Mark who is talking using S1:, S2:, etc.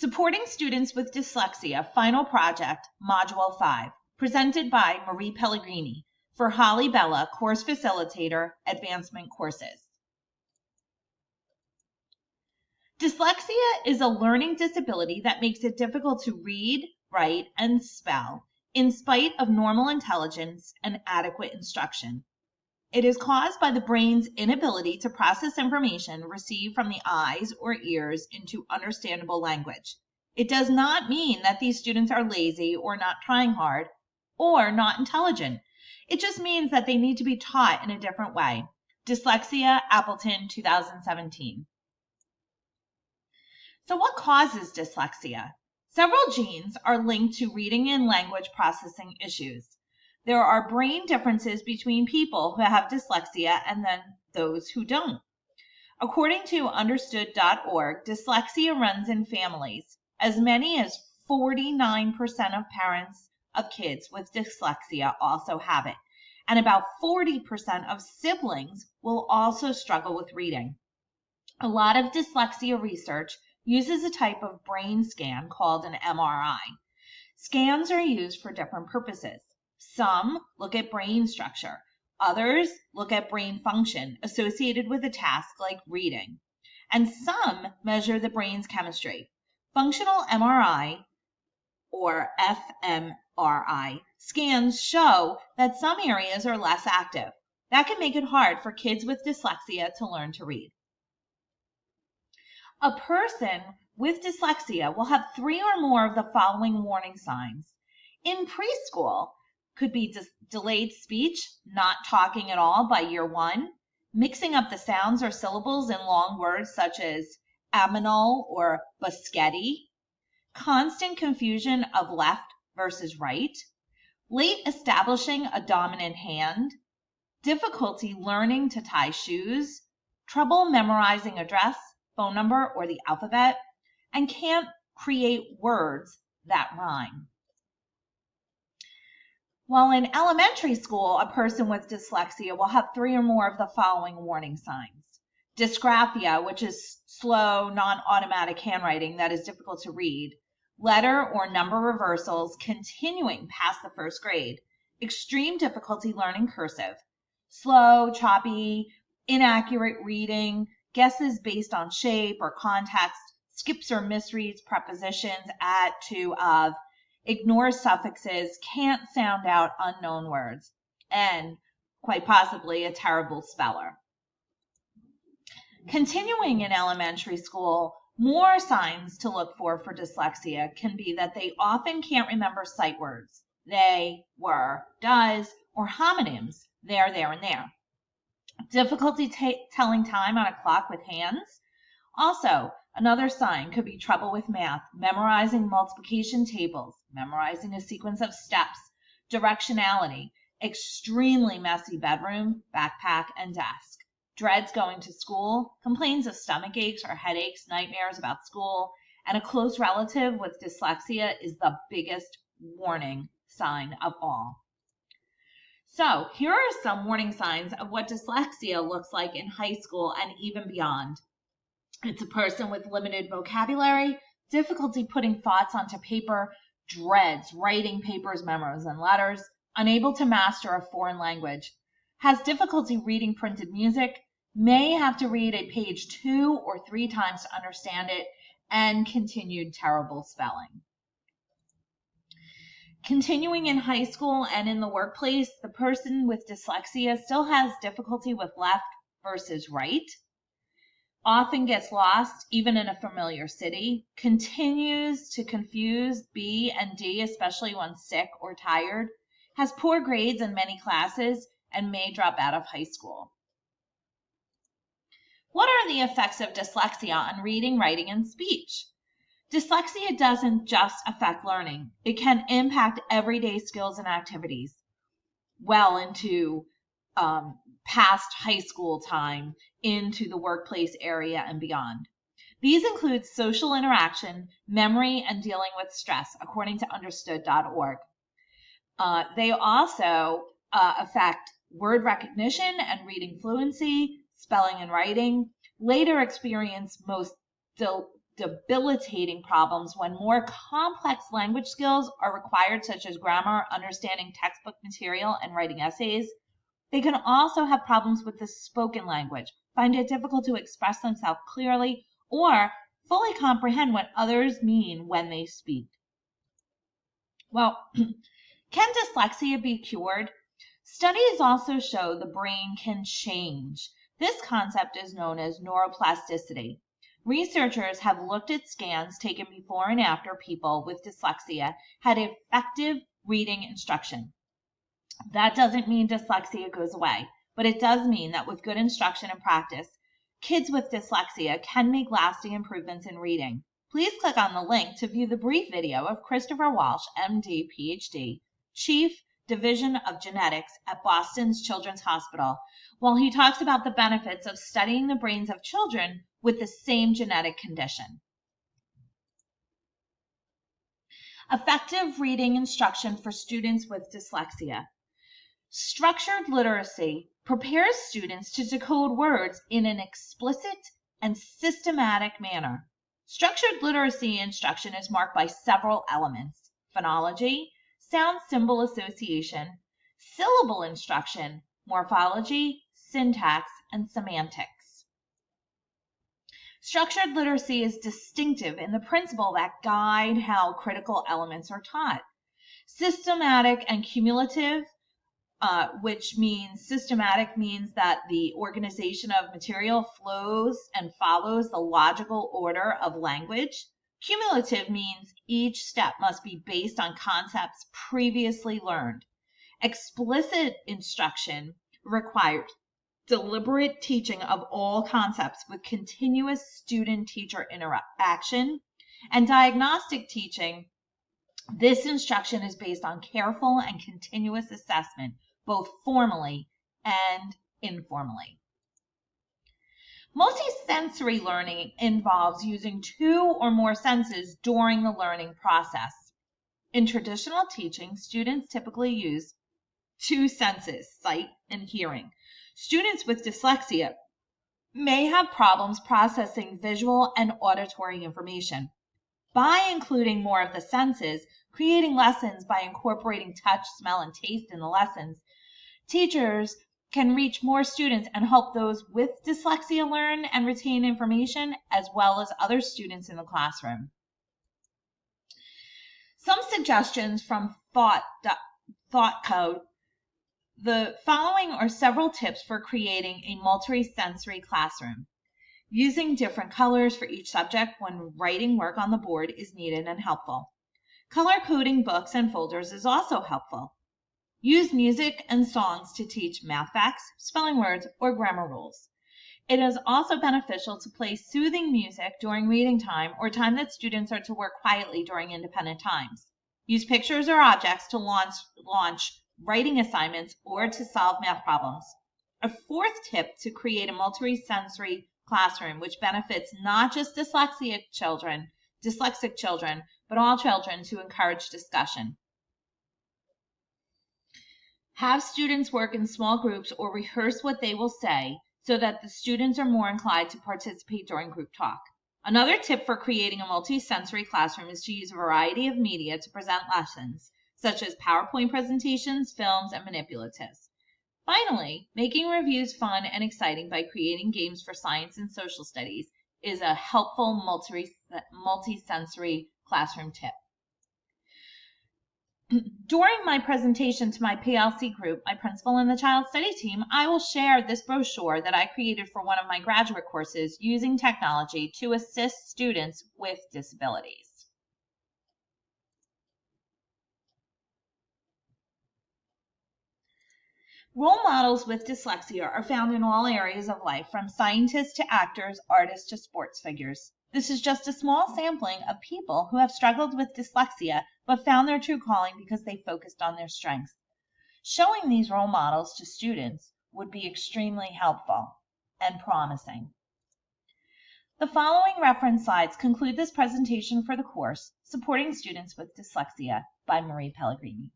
S1: Supporting Students with Dyslexia, Final Project, Module 5, presented by Marie Pellegrini for Holly Bella, Course Facilitator, Advancement Courses. Dyslexia is a learning disability that makes it difficult to read, write, and spell in spite of normal intelligence and adequate instruction. It is caused by the brain's inability to process information received from the eyes or ears into understandable language. It does not mean that these students are lazy or not trying hard or not intelligent. It just means that they need to be taught in a different way. Dyslexia, Appleton, 2017. So what causes dyslexia? Several genes are linked to reading and language processing issues. There are brain differences between people who have dyslexia and then those who don't. According to understood.org, dyslexia runs in families. As many as 49% of parents of kids with dyslexia also have it, and about 40% of siblings will also struggle with reading. A lot of dyslexia research uses a type of brain scan called an MRI. Scans are used for different purposes. Some look at brain structure. Others look at brain function associated with a task like reading. And some measure the brain's chemistry. Functional MRI, or fMRI, scans show that some areas are less active. That can make it hard for kids with dyslexia to learn to read. A person with dyslexia will have 3 or more of the following warning signs. In preschool, could be delayed speech, not talking at all by year 1, mixing up the sounds or syllables in long words such as aminal or biscotti, constant confusion of left versus right, late establishing a dominant hand, difficulty learning to tie shoes, trouble memorizing address, phone number, or the alphabet, and can't create words that rhyme. While in elementary school, a person with dyslexia will have 3 or more of the following warning signs. Dysgraphia, which is slow, non-automatic handwriting that is difficult to read. Letter or number reversals continuing past the first grade. Extreme difficulty learning cursive. Slow, choppy, inaccurate reading, guesses based on shape or context, skips or misreads prepositions at, to, of, ignores suffixes, can't sound out unknown words, and quite possibly a terrible speller. Continuing in elementary school, more signs to look for dyslexia can be that they often can't remember sight words, they, were, does, or homonyms, there, and there. Difficulty telling time on a clock with hands. Also, another sign could be trouble with math, memorizing multiplication tables, memorizing a sequence of steps, directionality, extremely messy bedroom, backpack, and desk. Dreads going to school, complains of stomach aches or headaches, nightmares about school, and a close relative with dyslexia is the biggest warning sign of all. So here are some warning signs of what dyslexia looks like in high school and even beyond. It's a person with limited vocabulary, difficulty putting thoughts onto paper, dreads writing papers, memos, and letters, unable to master a foreign language, has difficulty reading printed music, may have to read a page 2 or 3 times to understand it, and continued terrible spelling. Continuing in high school and in the workplace, the person with dyslexia still has difficulty with left versus right, often gets lost even in a familiar city, continues to confuse B and D, especially when sick or tired, has poor grades in many classes, and may drop out of high school. What are the effects of dyslexia on reading, writing, and speech? Dyslexia doesn't just affect learning. It can impact everyday skills and activities well into past high school time, into the workplace area and beyond. These include social interaction, memory, and dealing with stress, according to understood.org. They also affect word recognition and reading fluency, spelling and writing, later experience most debilitating problems when more complex language skills are required, such as grammar, understanding textbook material, and writing essays. They can also have problems with the spoken language, find it difficult to express themselves clearly, or fully comprehend what others mean when they speak. Well, can dyslexia be cured? Studies also show the brain can change. This concept is known as neuroplasticity. Researchers have looked at scans taken before and after people with dyslexia had effective reading instruction. That doesn't mean dyslexia goes away, but it does mean that with good instruction and practice, kids with dyslexia can make lasting improvements in reading. Please click on the link to view the brief video of Christopher Walsh, MD, PhD, Chief Division of Genetics at Boston's Children's Hospital, while he talks about the benefits of studying the brains of children with the same genetic condition. Effective reading instruction for students with dyslexia. Structured literacy prepares students to decode words in an explicit and systematic manner. Structured literacy instruction is marked by several elements: phonology, sound symbol association, syllable instruction, morphology, syntax, and semantics. Structured literacy is distinctive in the principle that guide how critical elements are taught. Systematic and cumulative, which means systematic means that the organization of material flows and follows the logical order of language. Cumulative means each step must be based on concepts previously learned. Explicit instruction requires deliberate teaching of all concepts with continuous student-teacher interaction. And diagnostic teaching, this instruction is based on careful and continuous assessment, both formally and informally. Multisensory learning involves using 2 or more senses during the learning process. In traditional teaching, students typically use 2 senses, sight and hearing. Students with dyslexia may have problems processing visual and auditory information. By including more of the senses, creating lessons by incorporating touch, smell, and taste in the lessons, teachers can reach more students and help those with dyslexia learn and retain information, as well as other students in the classroom. Some suggestions from Thought Code. The following are several tips for creating a multisensory classroom. Using different colors for each subject when writing work on the board is needed and helpful. Color coding books and folders is also helpful. Use music and songs to teach math facts, spelling words, or grammar rules. It is also beneficial to play soothing music during reading time or time that students are to work quietly during independent times. Use pictures or objects to launch writing assignments or to solve math problems. A fourth tip to create a multisensory classroom which benefits not just dyslexic children, but all children, to encourage discussion. Have students work in small groups or rehearse what they will say so that the students are more inclined to participate during group talk. Another tip for creating a multisensory classroom is to use a variety of media to present lessons, such as PowerPoint presentations, films, and manipulatives. Finally, making reviews fun and exciting by creating games for science and social studies is a helpful multisensory classroom tip. During my presentation to my PLC group, my principal and the child study team, I will share this brochure that I created for one of my graduate courses using technology to assist students with disabilities. Role models with dyslexia are found in all areas of life, from scientists to actors, artists to sports figures. This is just a small sampling of people who have struggled with dyslexia but found their true calling because they focused on their strengths. Showing these role models to students would be extremely helpful and promising. The following reference slides conclude this presentation for the course, Supporting Students with Dyslexia by Marie Pellegrini.